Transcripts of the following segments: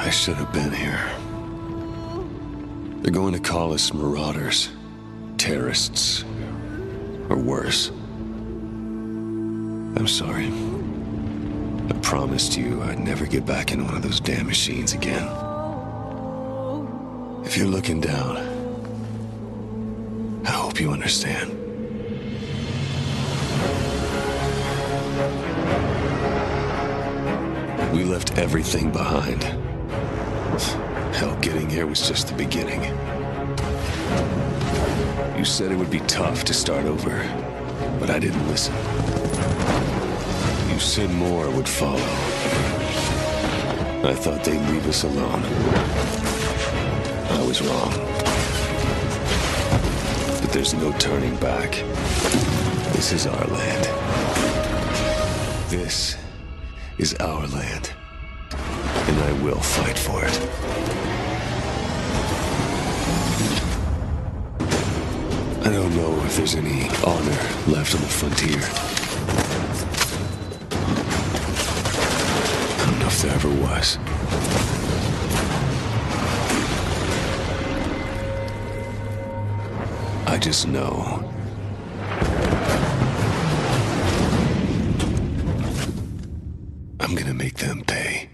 I should have been here. They're going to call us marauders, terrorists, or worse. I'm sorry. I promised you I'd never get back in one of those damn machines again. If you're looking down, I hope you understand. We left everything behind. Hell, getting here was just the beginning. You said it would be tough to start over, but I didn't listen. You said more would follow. I thought they'd leave us alone. I was wrong. But there's no turning back. This is our land. This is our land. And I will fight for it. I don't know if there's any honor left on the frontier. I don't know if there ever was. I just know I'm gonna make them pay.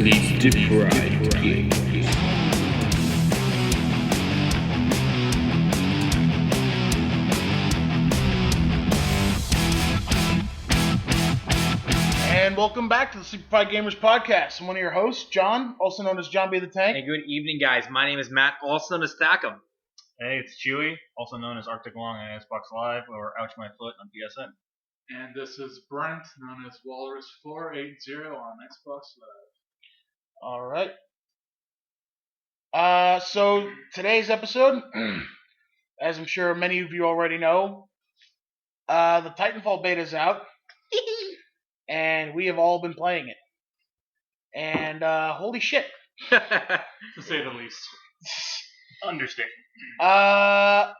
These Deprived games. And welcome back to the Deprived Gamers Podcast. I'm one of your hosts, John, also known as John B. the Tank. Hey, good evening, guys. My name is Matt, also known as Thackum. Hey, it's Chewy, also known as Arctic Long on Xbox Live or Ouch My Foot on PSN. And this is Brent, known as Walrus480 on Xbox Live. All right. So today's episode, as I'm sure many of you already know, the TitanFall beta is out, and we have all been playing it. And holy shit, To say the least. Understatement.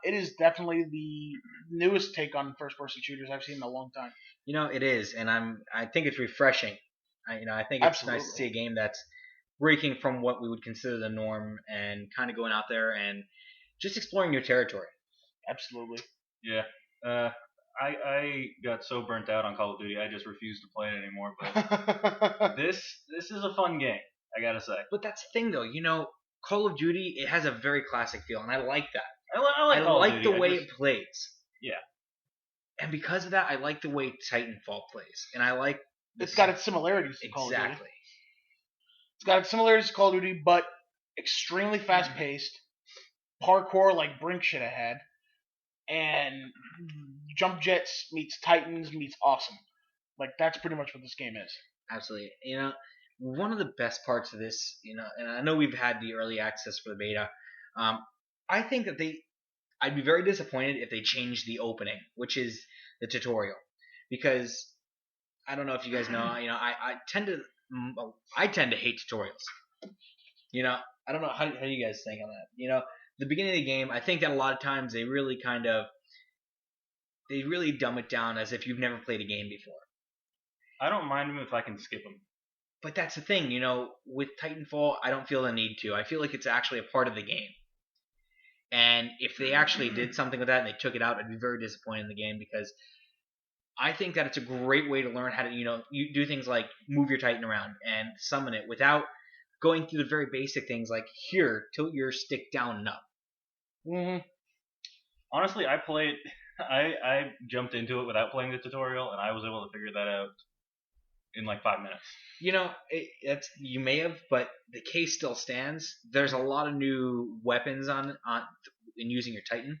it is definitely the newest take on first-person shooters I've seen in a long time. You know, it is, and I think it's refreshing. I think it's nice to see a game that's breaking from what we would consider the norm and kind of going out there and just exploring new territory. Absolutely. Yeah. I got so burnt out on Call of Duty, I just refuse to play it anymore. But this is a fun game, I gotta say. But that's the thing, though. You know, Call of Duty, it has a very classic feel, and I like that. I like the way it plays. Yeah. And because of that, I like the way Titanfall plays, and I like It's got its similarities to Call of Duty. exactly. It's got its similarities to Call of Duty, but extremely fast-paced, parkour like Brink should have had, and jump jets meets Titans meets awesome. Like, that's pretty much what this game is. Absolutely. You know, one of the best parts of this, and I know we've had the early access for the beta. I think that I'd be very disappointed if they changed the opening, which is the tutorial, because I don't know if you guys know. I tend to hate tutorials. I don't know how you guys think on that. The beginning of the game, I think that a lot of times they really dumb it down as if you've never played a game before. I don't mind them if I can skip them. But that's the thing, with Titanfall, I don't feel the need to. I feel like it's actually a part of the game. And if they actually did something with that and they took it out, I'd be very disappointed in the game, because I think that it's a great way to learn how to, you do things like move your Titan around and summon it without going through the very basic things like, here, tilt your stick down and up. Mm-hmm. Honestly, I jumped into it without playing the tutorial, and I was able to figure that out in like 5 minutes. You may have, but the case still stands. There's a lot of new weapons in using your Titan.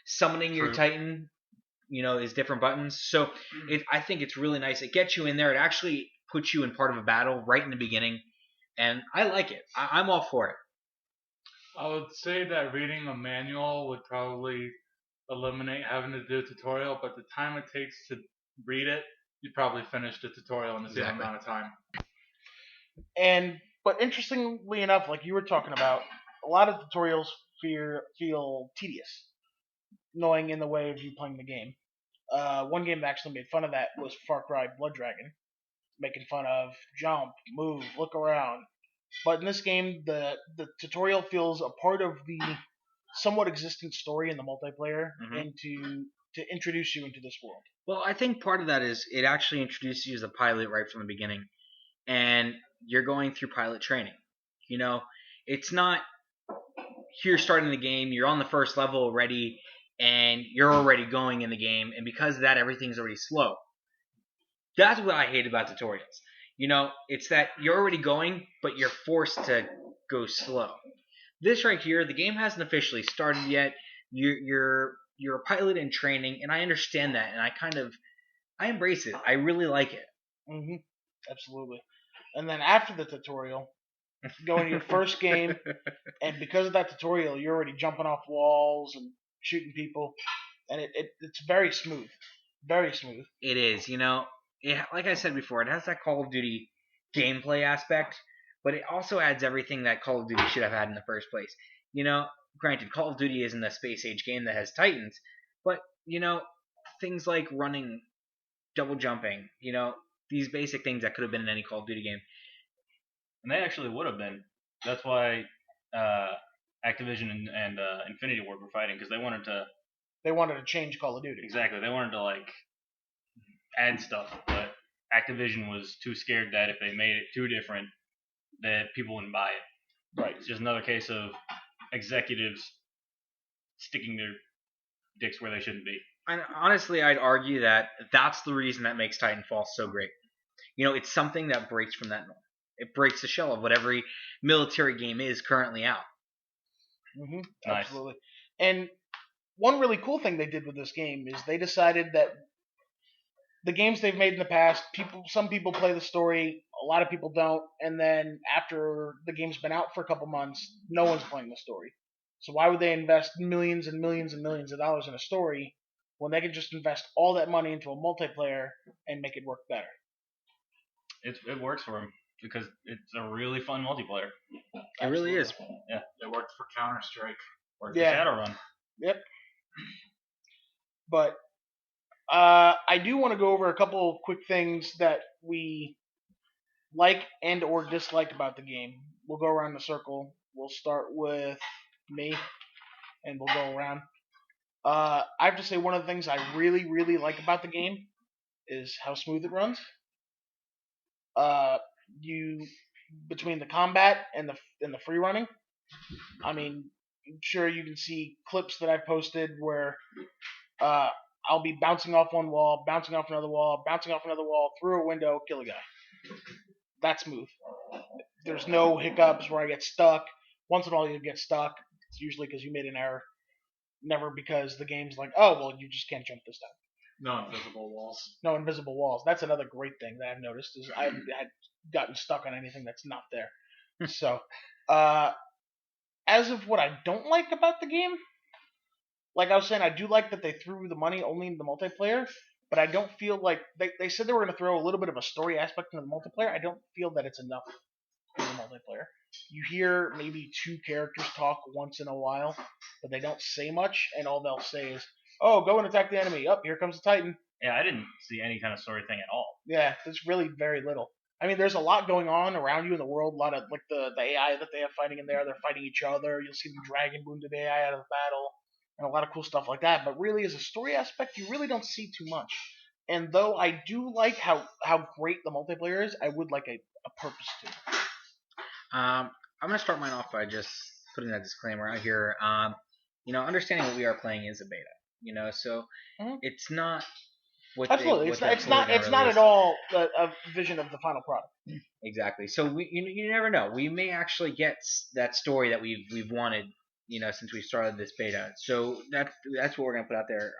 Summoning your Titan, is different buttons. So I think it's really nice. It gets you in there. It actually puts you in part of a battle right in the beginning, and I like it. I'm all for it. I would say that reading a manual would probably eliminate having to do a tutorial, but the time it takes to read it, you probably finish the tutorial in the same amount of time. But interestingly enough, like you were talking about, a lot of tutorials feel tedious. annoying in the way of you playing the game. One game that actually made fun of that was Far Cry Blood Dragon, making fun of jump, move, look around. But in this game, the tutorial feels a part of the somewhat existing story in the multiplayer to introduce you into this world. Well, I think part of that is it actually introduces you as a pilot right from the beginning, and you're going through pilot training. You know, it's not you're starting the game, you're on the first level already, and you're already going in the game, and because of that, everything's already slow. That's what I hate about tutorials. You know, it's that you're already going, but you're forced to go slow. This right here, the game hasn't officially started yet. You're a pilot in training, and I understand that, and I embrace it. I really like it. Mm-hmm. Absolutely. And then after the tutorial, go into your first game, and because of that tutorial, you're already jumping off walls and shooting people, and it's very smooth. Very smooth. It is, you know. Like I said before, it has that Call of Duty gameplay aspect, but it also adds everything that Call of Duty should have had in the first place. You know, granted, Call of Duty isn't a space age game that has Titans, but, you know, things like running, double jumping, you know, these basic things that could have been in any Call of Duty game. And they actually would have been. That's why Activision and Infinity Ward were fighting, because they wanted to change Call of Duty. Exactly. They wanted to, like, add stuff, but Activision was too scared that if they made it too different, that people wouldn't buy it. Right. It's just another case of executives sticking their dicks where they shouldn't be. And honestly, I'd argue that that's the reason that makes TitanFall so great. You know, it's something that breaks from that norm. It breaks the shell of what every military game is currently out. Mm-hmm. Nice. Absolutely. And one really cool thing they did with this game is they decided that the games they've made in the past, some people play the story, a lot of people don't, and then after the game's been out for a couple months, no one's playing the story. So why would they invest millions and millions and millions of dollars in a story when they could just invest all that money into a multiplayer and make it work better? It works for them because it's a really fun multiplayer. It really is. Yeah. It worked for Counter-Strike. Worked for Shadowrun. Yep. But I do want to go over a couple of quick things that we like and or dislike about the game. We'll go around the circle. We'll start with me, and we'll go around. I have to say one of the things I really, really like about the game is how smooth it runs. Between the combat and the free running, I mean, I'm sure you can see clips that I've posted where I'll be bouncing off one wall, bouncing off another wall, bouncing off another wall, through a window, kill a guy. That's smooth. There's no hiccups where I get stuck. Once in a while you get stuck. It's usually because you made an error. Never because the game's like, oh, well, you just can't jump this time. No invisible walls. No invisible walls. That's another great thing that I've noticed is I haven't gotten stuck on anything that's not there. So, as of what I don't like about the game, like I was saying, I do like that they threw the money only in the multiplayer, but I don't feel like they said they were going to throw a little bit of a story aspect into the multiplayer. I don't feel that it's enough in the multiplayer. You hear maybe two characters talk once in a while, but they don't say much, and all they'll say is, oh, go and attack the enemy. Here comes the Titan. Yeah, I didn't see any kind of story thing at all. Yeah, there's really very little. I mean, there's a lot going on around you in the world. A lot of, like, the AI that they have fighting in there. They're fighting each other. You'll see them dragging wounded AI out of the battle, and a lot of cool stuff like that. But really, as a story aspect, you really don't see too much. And though I do like how great the multiplayer is, I would like a purpose to it. I'm going to start mine off by just putting that disclaimer out here. Understanding what we are playing is a beta. So it's not what absolutely. It's not at all a vision of the final product. Exactly. So you never know. We may actually get that story that we've wanted, since we started this beta. So that's what we're going to put out there.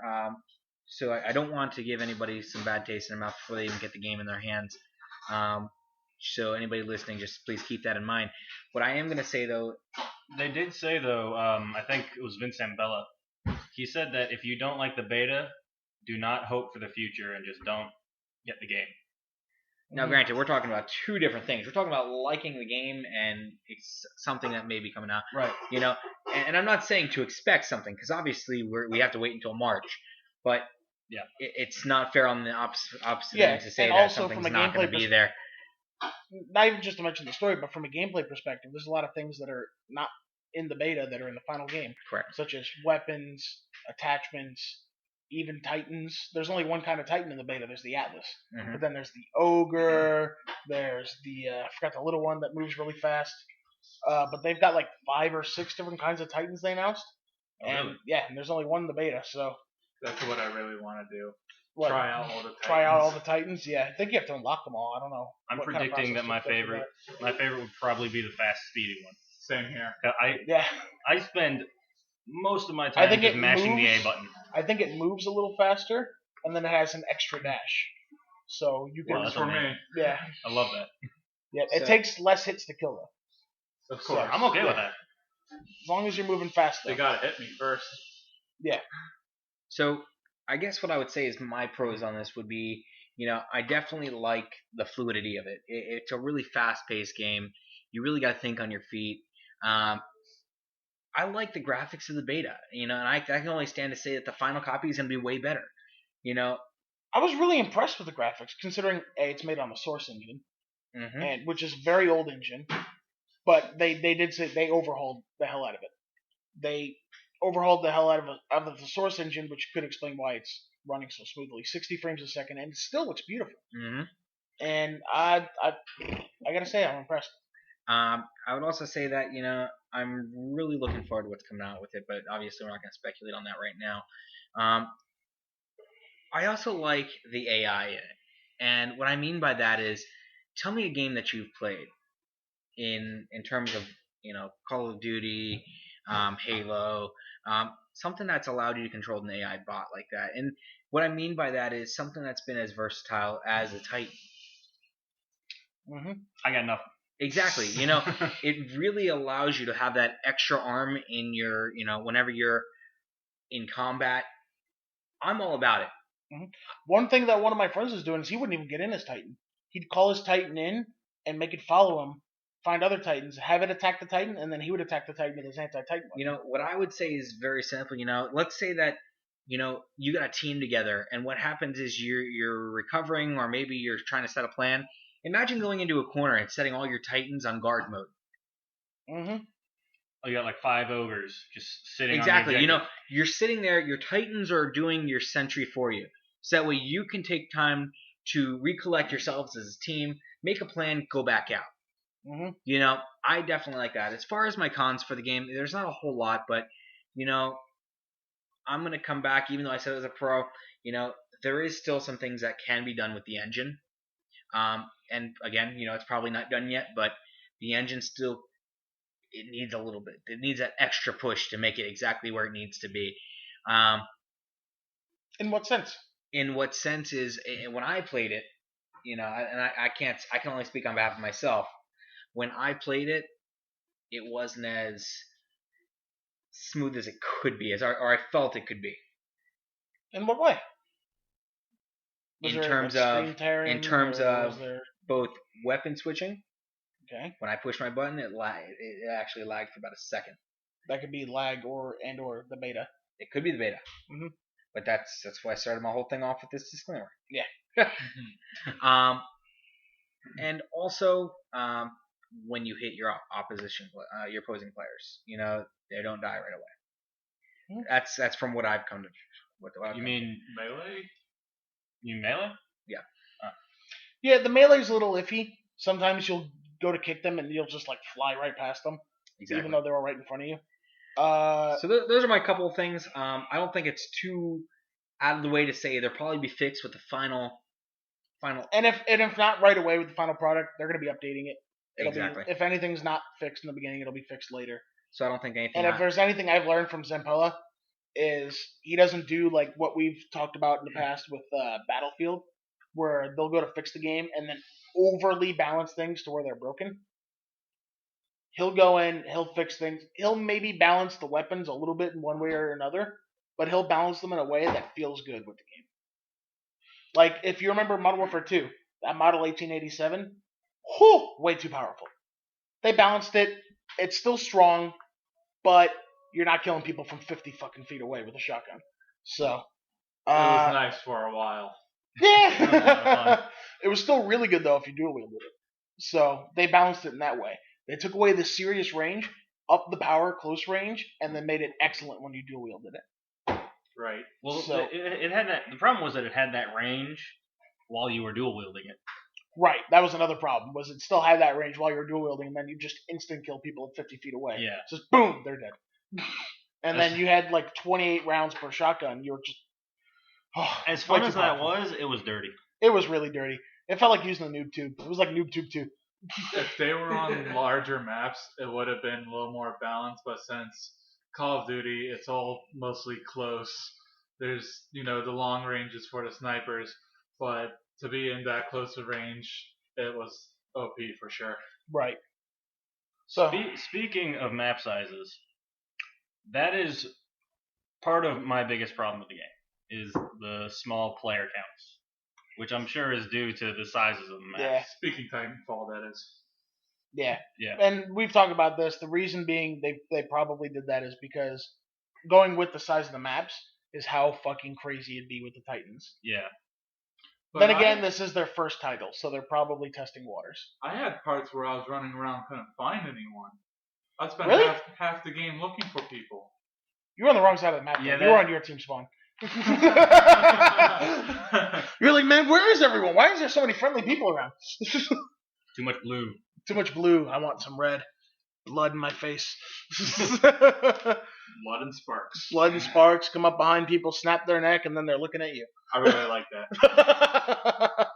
So I don't want to give anybody some bad taste in their mouth before they even get the game in their hands. So anybody listening, just please keep that in mind. What I am going to say, though... They did say, though, I think it was Vince Ambella. He said that if you don't like the beta, do not hope for the future and just don't get the game. Now, granted, we're talking about two different things. We're talking about liking the game and it's something that may be coming out. Right. and I'm not saying to expect something, because obviously we have to wait until March, but Yeah. it's not fair on the opposite Yeah, end to say and that also something's from a not going gameplay to be there. Not even just to mention the story, but from a gameplay perspective, there's a lot of things that are not in the beta that are in the final game, Correct. such as weapons, attachments, even Titans. There's only one kind of Titan in the beta. There's the Atlas, Mhm. but then there's the Ogre. There's the I forgot the little one that moves really fast. But they've got like 5 or 6 different kinds of Titans they announced, Oh, and really? yeah, and there's only one in the beta. So That's what I really want to do. what? Try out all the Titans. Try out all the Titans. Yeah, I think you have to unlock them all. I don't know. I'm what kind of predicting that process took for my favorite would probably be the fast speeding one. Same here. Yeah. I spend most of my I time think just it mashing the A moves- button. I think it moves a little faster, and then it has an extra dash. So you can, Well, Works that's for me. amazing. yeah, I love that. yeah. It So- takes less hits to kill though, Of course. I'm okay with that. as long as you're moving fast. They Though. gotta hit me first. So I guess what I would say is my pros on this would be, I definitely like the fluidity of it. It's a really fast-paced game. You really got to think on your feet. I like the graphics of the beta, and I can only stand to say that the final copy is going to be way better. I was really impressed with the graphics, considering it's made on the Source engine, Mhm. and which is a very old engine. But they did say they overhauled the hell out of it. They overhauled the hell out of the Source engine, which could explain why it's running so smoothly, 60 frames a second, and it still looks beautiful. Mhm. And I gotta say, I'm impressed. I would also say that I'm really looking forward to what's coming out with it, but obviously we're not going to speculate on that right now. I also like the AI in it, and what I mean by that is, tell me a game that you've played in terms of Call of Duty, Halo, something that's allowed you to control an AI bot like that. And what I mean by that is something that's been as versatile as a Titan. Hmm. I got nothing. Exactly. It really allows you to have that extra arm in your, whenever you're in combat. I'm all about it. One thing that one of my friends was doing is he wouldn't even get in his Titan. He'd call his Titan in and make it follow him, find other Titans, have it attack the Titan, and then he would attack the Titan with his anti-Titan weapon. What I would say is very simple. Let's say that you got a team together, and what happens is you're recovering, or maybe you're trying to set a plan. Imagine going into a corner and setting all your Titans on guard mode. Mm-hmm. Oh, you got like 5 ogres just sitting Exactly. on the objective. You're sitting there, your Titans are doing your sentry for you. So that way you can take time to recollect yourselves as a team, make a plan, go back out. Mm-hmm. I definitely like that. As far as my cons for the game, there's not a whole lot, but, I'm going to come back, even though I said it was a pro, there is still some things that can be done with the engine. And again, it's probably not done yet, but the engine still, it needs a little bit. It needs that extra push to make it exactly where it needs to be. In what sense? In what sense is, when I played it, and I can only speak on behalf of myself. When I played it, it wasn't as smooth as it could be, or I felt it could be. In what way? Was In there, terms like, of screen tearing, terms or of was there... both weapon switching. Okay, When I pushed my button, it actually lagged for about a second. that could be lag or the beta. It could be the beta. Mhm. But that's why I started my whole thing off with this disclaimer. Yeah. And also, when you hit your your opposing players, they don't die right away. Mhm. That's from what I've come to. You mean Melee? melee? Yeah, the melee's a little iffy. Sometimes you'll go to kick them and you'll just like fly right past them, Exactly. even though they were right in front of you. So those are my couple of things. I don't think it's too out of the way to say they'll probably be fixed with the final. And if not right away with the final product, they're going to be updating it. Exactly. If anything's not fixed in the beginning, it'll be fixed later. So I don't think anything. And if there's anything I've learned from Zampella, is he doesn't do like what we've talked about in the past with Battlefield, where they'll go to fix the game and then overly balance things to where they're broken. He'll go in, he'll fix things. He'll maybe balance the weapons a little bit in one way or another, but he'll balance them in a way that feels good with the game. Like, if you remember Modern Warfare 2, that model 1887, way too powerful. They balanced it. It's still strong, but you're not killing people from 50 fucking feet away with a shotgun. So, It was nice for a while. yeah, it was still really good though if you dual wielded it. So they balanced it in that way. They took away the serious range, upped the power close range, and then made it excellent when you dual wielded it. Right. Well, So- it had that. The problem was that it had that range while you were dual wielding it. Right, that was another problem. Was it still had that range while you were dual wielding, and then you just instant kill people at 50 feet away. Yeah. Just boom, they're dead. And then you had like 28 rounds per shotgun. You were just As way fun too as that powerful. was, it was dirty. It was really dirty. It felt like using the noob tube. It was like noob tube 2. If they were on larger maps, it would have been a little more balanced. But since Call of Duty, it's all mostly close. There's, the long ranges for the snipers, but to be in that close of range, it was OP for sure. Right. So Speaking of map sizes, that is part of my biggest problem with the game, is the small player counts, which I'm sure is due to the sizes of the maps. yeah, Speaking Titanfall, that is. yeah. Yeah. And we've talked about this. The reason being they probably did that is because going with the size of the maps is how fucking crazy it'd be with the Titans. Yeah. But Then again, this is their first title, so they're probably testing waters. I had parts where I was running around, couldn't find anyone. I spent Really? half the game looking for people. You were on the wrong side of the map. Yeah, Yeah, you were that- on your team spawn. You're like, man, where is everyone? Why is there so many friendly people around? Too much blue. Too much blue. I want some red. Blood in my face. Blood and sparks. Blood and sparks come up behind people, snap their neck, and then they're looking at you. I really like that.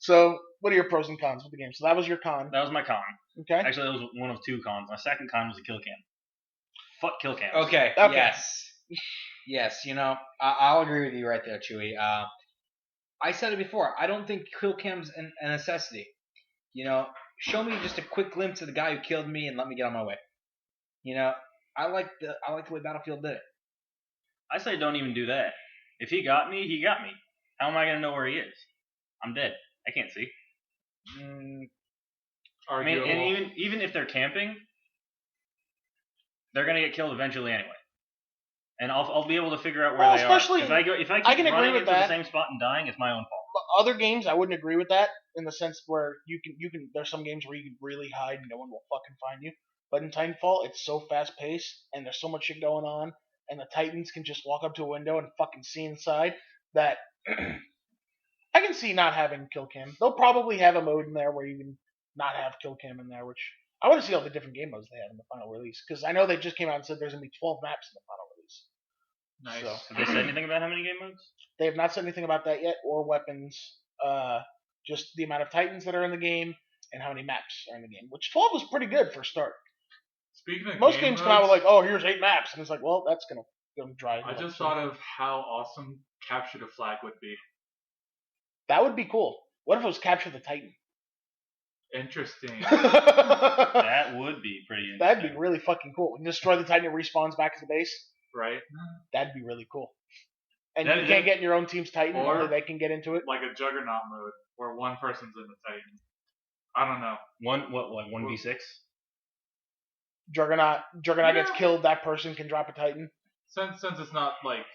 So, what are your pros and cons with the game? So that was your con. That was my con. Okay. Actually, that was one of two cons. My second con was a kill cam. Fuck kill cams. Okay. Okay. Yes. I'll agree with you right there, Chewy. I said it before. I don't think kill cam's a necessity. Show me just a quick glimpse of the guy who killed me and let me get on my way. I like the way Battlefield did it. I say don't even do that. If he got me, he got me. How am I gonna know where he is? I'm dead. I can't see. I mean, Arguable. and even if they're camping, they're gonna get killed eventually anyway. And I'll be able to figure out where Well, they especially- are. If I I keep can agree running with into that. the same spot and dying, it's my own fault. But other games, I wouldn't agree with that in the sense where you can. There's some games where you can really hide and no one will fucking find you. But in Titanfall, it's so fast paced and there's so much shit going on, and the Titans can just walk up to a window and fucking see inside that I can see not having kill cam. They'll probably have a mode in there where you can not have kill cam in there, which I want to see all the different game modes they have in the final release, because I know they just came out and said there's gonna be 12 maps in the final release. Nice. So Have they said anything about how many game modes? they have not said anything about that yet, or weapons. Just the amount of Titans that are in the game and how many maps are in the game. Which 12 was pretty good for a start. Speaking of Most game games come out with modes, like, oh, here's 8 maps, and it's like, well, that's gonna drive. I you just up. thought of how awesome Capture the Flag would be. That would be cool. What if it was Capture the Titan? Interesting. That would be pretty interesting. That'd be really fucking cool. You destroy the Titan, it respawns back to the base. Right? That'd be really cool. And That- you can't get in your own team's Titan, Or- only they can get into it. Like a Juggernaut mode where one person's in the Titan. I don't know. Like 1v6? Juggernaut Yeah. gets killed, that person can drop a Titan. Since it's not like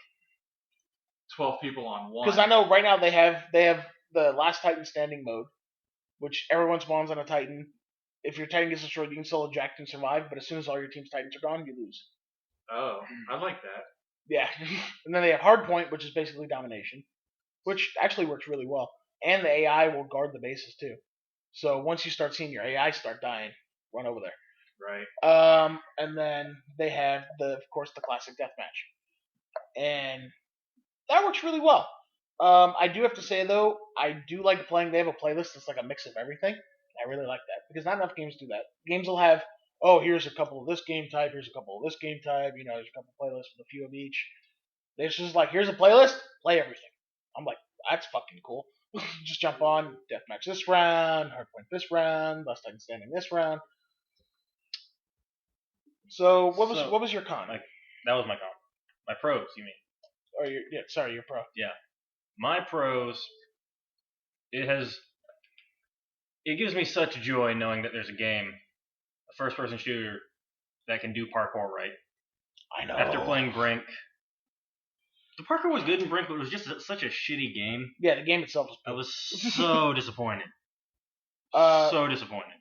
12 people on one. Because I know right now they have the last Titan standing mode, which everyone spawns on a Titan. If your Titan gets destroyed, you can still eject and survive, but as soon as all your team's Titans are gone, you lose. Oh, I like that. Yeah. And then they have Hardpoint, which is basically domination, which actually works really well. And the AI will guard the bases too. So once you start seeing your AI start dying, run over there. Right. And then they have of course the classic deathmatch, and that works really well. I do have to say though, I do like playing. They have a playlist that's like a mix of everything. I really like that because not enough games do that. Games will have, oh, here's a couple of this game type, here's a couple of this game type. There's a couple of playlists with a few of each. It's just like, here's a playlist, play everything. I'm like, that's fucking cool. Just jump on, deathmatch this round, hardpoint this round, last time standing this round. So what was your con? That was my con. My pros, you mean? Or your pro. My pros, it gives me such joy knowing that there's a game, a first-person shooter, that can do parkour right. I know. After playing Brink, the parkour was good in Brink, but it was just such a shitty game. Yeah, the game itself was. I was so disappointed. So disappointed.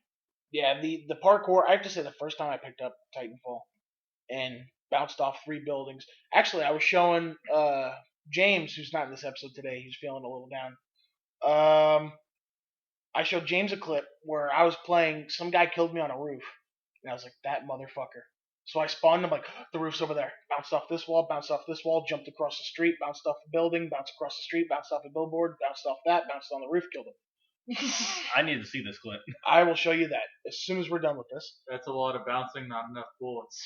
Yeah, the parkour. I have to say, the first time I picked up Titanfall and bounced off 3 buildings. Actually, I was showing James, who's not in this episode today. He's feeling a little down. I showed James a clip where I was playing. Some guy killed me on a roof, and I was like, that motherfucker. So I spawned him like, the roof's over there. Bounced off this wall, bounced off this wall, jumped across the street, bounced off the building, bounced across the street, bounced off a billboard, bounced off that, bounced on the roof, killed him. I need to see this clip. I will show you that as soon as we're done with this. That's a lot of bouncing, not enough bullets.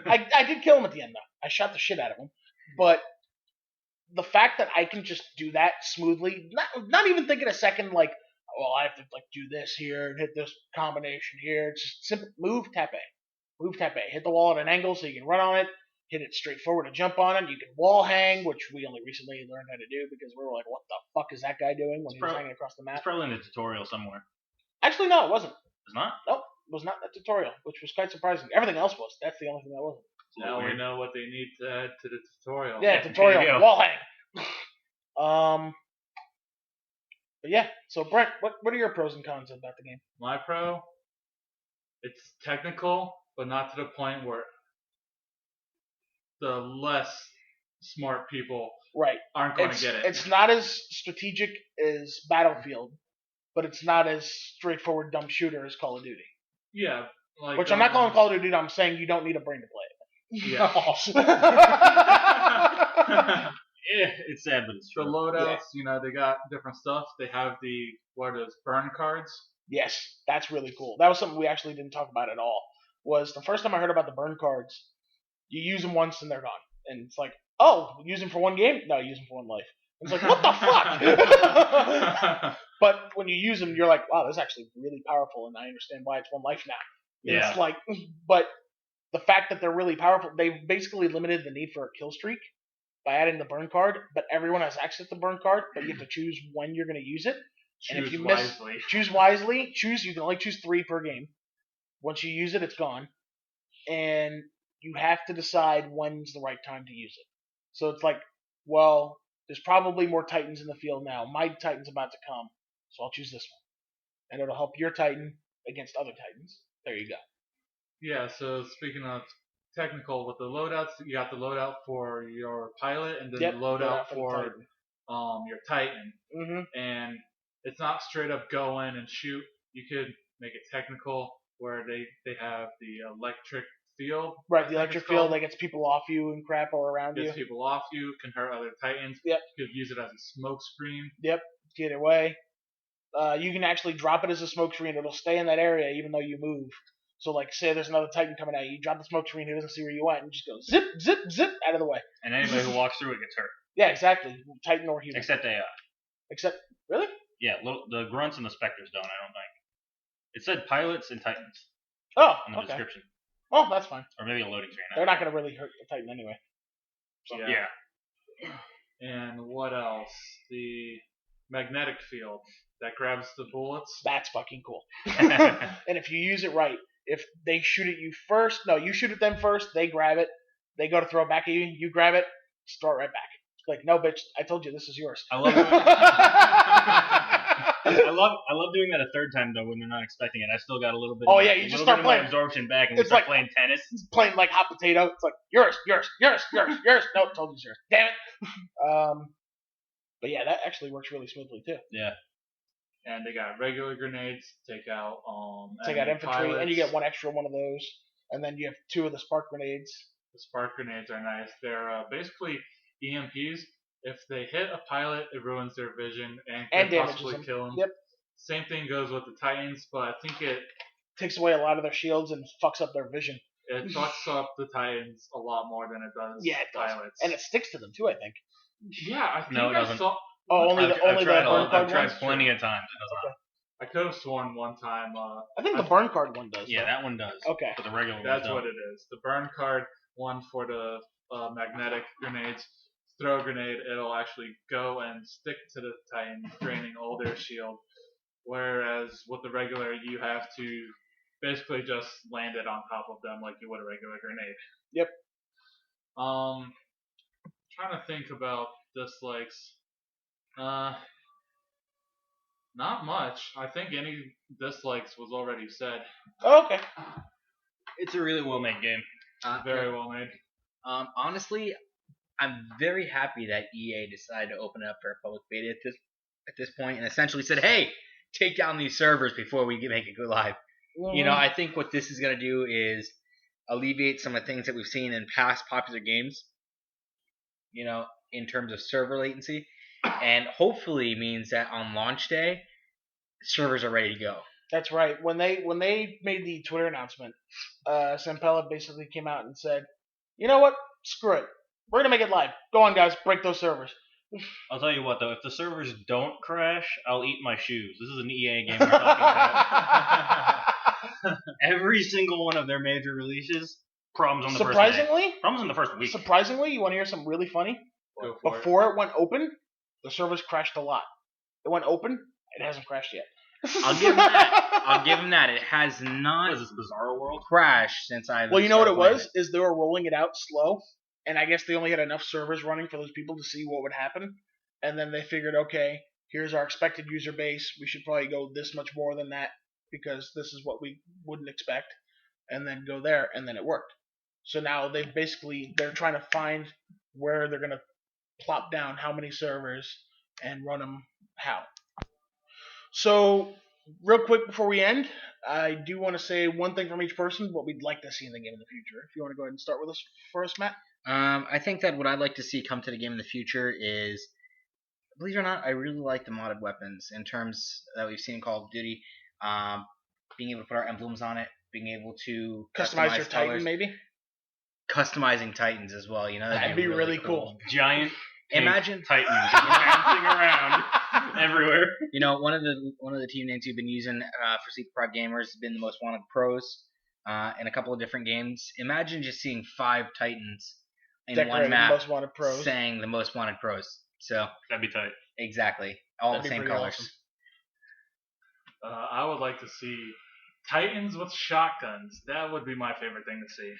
I did kill him at the end, though. I shot the shit out of him. But the fact that I can just do that smoothly, not even thinking a second like, well, I have to like do this here and hit this combination here. It's just simple. Move, tap A. Move, tap A. Hit the wall at an angle so you can run on it. Hit it straight forward to jump on it. You can wall hang, which we only recently learned how to do because we were like, what the fuck is that guy doing when he was hanging across the map? It's probably in the tutorial somewhere. Actually, no, it wasn't. It's not? Nope, it was not in the tutorial, which was quite surprising. Everything else was. That's the only thing that wasn't. Now we know what they need to add to the tutorial. Yeah, there you tutorial, go. wall hang. But yeah, so Brent, what are your pros and cons about the game? My pro, it's technical, but not to the point where the less smart people Right. aren't going to get it. It's not as strategic as Battlefield, but it's not as straightforward dumb shooter as Call of Duty. Yeah. Like, Which I'm not calling Call of Duty, I'm saying you don't need a brain to play it. Yeah. It's sad, but it's The true. loadouts, they got different stuff. They have the, burn cards. Yes, that's really cool. That was something we actually didn't talk about at all. Was the first time I heard about the burn cards, you use them once and they're gone. And it's like, oh, use them for one game? No, use them for one life. It's like, what the fuck? But when you use them, you're like, wow, this is actually really powerful, and I understand why it's one life now. And Yeah. It's like, but the fact that they're really powerful, they basically limited the need for a kill streak by adding the burn card, but everyone has access to the burn card, but you have to choose when you're going to use it. And if you wisely. choose wisely, you can only choose 3 per game. Once you use it, it's gone. And you have to decide when's the right time to use it. So it's like, well, there's probably more Titans in the field now. My Titan's about to come, so I'll choose this one. And it'll help your Titan against other Titans. There you go. Yeah, so speaking of technical, with the loadouts, you got the loadout for your pilot and then Yep, the loadout the for Titan. your Titan. Mm-hmm. And it's not straight up go in and shoot. You could make it technical where they have the electric field. Right, the electric field that gets people off you and crap all around you. Gets people off you, can hurt other Titans. Yep. You could use it as a smoke screen. Yep, get away. You can actually drop it as a smoke screen. It'll stay in that area even though you move. So, like, say there's another Titan coming at you. You drop the smoke screen, he doesn't see where you went, and just go zip, zip, zip out of the way. And anybody who walks through it gets hurt. Yeah, exactly. Titan or human. Except AI. Except, really? Yeah, the grunts and the specters don't, I don't think. It said pilots and titans Oh, in the okay. description. Oh, that's fine. Or maybe a loading screen. They're not going to really hurt the Titan anyway. So, Yeah. And what else? The magnetic field that grabs the bullets. That's fucking cool. And if you use it right, if they shoot at you first, no, you shoot at them first, they grab it, they go to throw it back at you, you grab it, just throw it right back. It's like, no, bitch, I told you this is yours. I love doing I love doing that a third time though when they're not expecting it. I still got a little bit. Oh, of, yeah, you a just little start bit of my playing. absorption back, and we It's start like- playing tennis. It's playing like hot potato. It's like, yours. Nope, told you it's yours. Damn it. But yeah, that actually works really smoothly too. Yeah. And they got regular grenades, take out Take out enemy infantry, pilots. and you get one extra one of those. And then you have 2 of the spark grenades. The spark grenades are nice. They're basically EMPs. If they hit a pilot, it ruins their vision and And can damages possibly them. kill them. Yep. Same thing goes with the Titans, but I think it Takes away a lot of their shields and fucks up their vision. fucks up the Titans a lot more than it does Yeah, it does. pilots. And it sticks to them too, I think. Yeah, I think No, it I doesn't. saw. Oh, only the I've tried, burn card I've tried ones? plenty of times. It does not. I could have sworn one time. I think the burn card one does. Yeah, though. that one does. Okay. But the regular one That's don't. what it is. The burn card one for the magnetic grenades. Throw a grenade, it'll actually go and stick to the Titan, draining all their shield. Whereas with the regular, you have to basically just land it on top of them like you would a regular grenade. Yep. Trying to think about dislikes. Not much. I think any dislikes was already said. Oh, okay. It's a really well made game. Very well made. Honestly, I'm very happy that EA decided to open it up for a public beta at this point and essentially said, "Hey, take down these servers before we make it go live." You know, I think what this is going to do is alleviate some of the things that we've seen in past popular games, you know, in terms of server latency, and hopefully means that on launch day, servers are ready to go. That's right. When they made the Twitter announcement, Sampella basically came out and said, "You know what? Screw it. We're gonna make it live. Go on, guys. Break those servers." I'll tell you what, though, if the servers don't crash, I'll eat my shoes. This is an EA game we're talking about. Every single one of their major releases, problems on the first day. Problems in the first week. Surprisingly, you want to hear something really funny? Go for Before it went open, the servers crashed a lot. It went open, it hasn't crashed yet. I'll give him that. I'll give him that. It has not What is this, Bizarro World? crashed since I. Well, you know what it started was? Is they were rolling it out slow, and I guess they only had enough servers running for those people to see what would happen, and then they figured, okay, here's our expected user base. We should probably go this much more than that because this is what we wouldn't expect, and then go there, and then it worked. So now they're trying to find where they're gonna plop down how many servers and run them how. So, real quick before we end, I do want to say one thing from each person, what we'd like to see in the game in the future. If you want to go ahead and start with us first, Matt. I think that what I'd like to see come to the game in the future is, believe it or not, I really like the modded weapons in terms that we've seen in Call of Duty. Being able to put our emblems on it, being able to Customize your colors, Titan, maybe? customizing Titans as well. You know, That'd be really cool. Giant Imagine Titans just bouncing around everywhere. You know, one of the team names we've been using for Deprived gamers has been the Most Wanted Pros in a couple of different games. Imagine just seeing 5 Titans in Decorating one map Most Wanted Pros. saying the Most Wanted Pros. So That'd be tight. exactly, all That'd the be same pretty colors. awesome. I would like to see Titans with shotguns. That would be my favorite thing to see.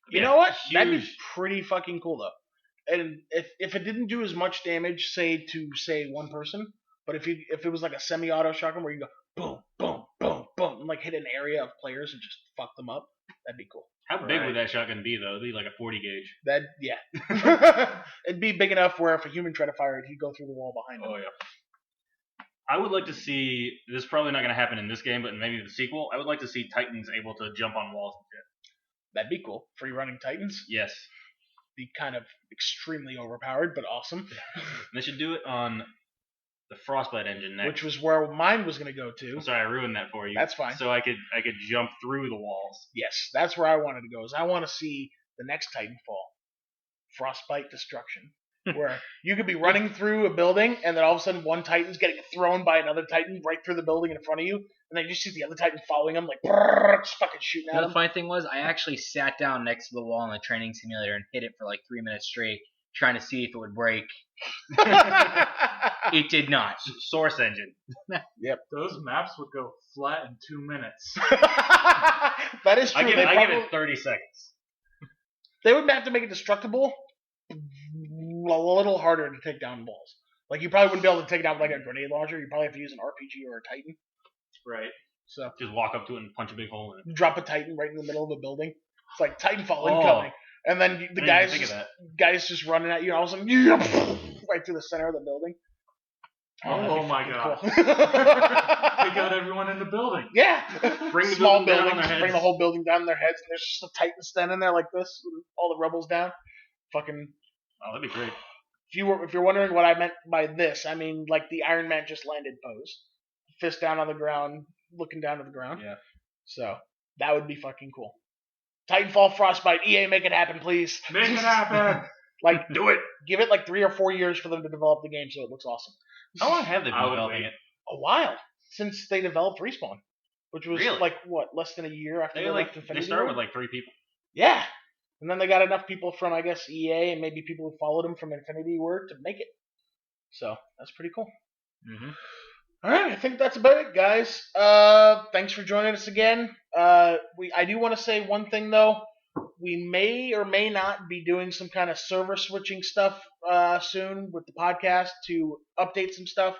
You know what? That'd be pretty fucking cool, though. And if it didn't do as much damage, say one person, but if it was like a semi-auto shotgun where you go boom, boom, boom, boom, and like hit an area of players and just fuck them up, that'd be cool. How big would that shotgun be, though? It'd be like a 40 gauge. Yeah. It'd be big enough where if a human tried to fire it, he'd go through the wall behind him. Oh, yeah. I would like to see, this is probably not going to happen in this game, but maybe the sequel, I would like to see Titans able to jump on walls and shit. That'd be cool. Free running Titans. Yes. Be kind of extremely overpowered, but awesome. And they should do it on the Frostbite engine next. Which was where mine was going to go to. I'm sorry, I ruined that for you. That's fine. So I could jump through the walls. Yes, that's where I wanted to go. Is I want to see the next TitanFall, Frostbite Destruction, where you could be running through a building and then all of a sudden one Titan's getting thrown by another Titan right through the building in front of you, and then you just see the other Titan following him like just fucking shooting You at know, him. the funny thing was, I actually sat down next to the wall in the training simulator and hit it for like 3 minutes straight, trying to see if it would break. It did not. Source engine. Those maps would go flat in 2 minutes. That is true. I give it 30 seconds. They would have to make it destructible a little harder to take down walls. Like you probably wouldn't be able to take it out with like a grenade launcher. You probably have to use an RPG or a Titan. Right. So Just walk up to it and punch a big hole in it. drop a Titan right in the middle of a building. It's like Titanfall incoming, and then the I didn't guys think of just, that. guys just running at you, and all of a sudden, right through the center of the building. Oh my That'd be god. fucking cool. They got everyone in the building. Yeah, Bring the small building down on buildings, their bring the heads. whole building down on their heads, and there's just a Titan standing there like this, with all the rebels down. Fucking. Oh, that'd be great. If you're wondering what I meant by this, I mean like the Iron Man just landed pose, fist down on the ground, looking down to the ground. Yeah. So that would be fucking cool. Titanfall Frostbite, EA, make it happen, please. Make it happen. Like, Do it. give it like 3 or 4 years for them to develop the game so it looks awesome. How long have they been I would developing wait. it? A while since they developed Respawn, which was Really? like what, less than a year after they left They Infinity started Ward? with like 3 people. Yeah, and then they got enough people from I guess EA and maybe people who followed them from Infinity Ward to make it. So that's pretty cool. Mm-hmm. All right, I think that's about it, guys. Thanks for joining us again. I do want to say one thing though. we may or may not be doing some kind of server switching stuff soon with the podcast to update some stuff.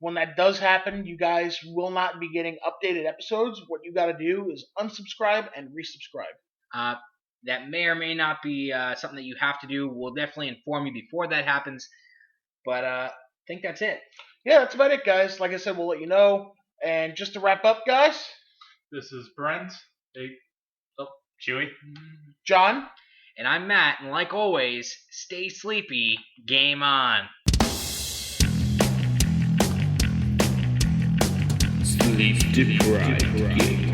When that does happen, you guys will not be getting updated episodes. What you got to do is unsubscribe and resubscribe. That may or may not be something that you have to do. We'll definitely inform you before that happens. But I think that's it. Yeah, that's about it, guys. Like I said, we'll let you know. And just to wrap up, guys. This is Brent. Chewy? John. And I'm Matt. And like always, stay sleepy. Game on. Sleep Deprived Game.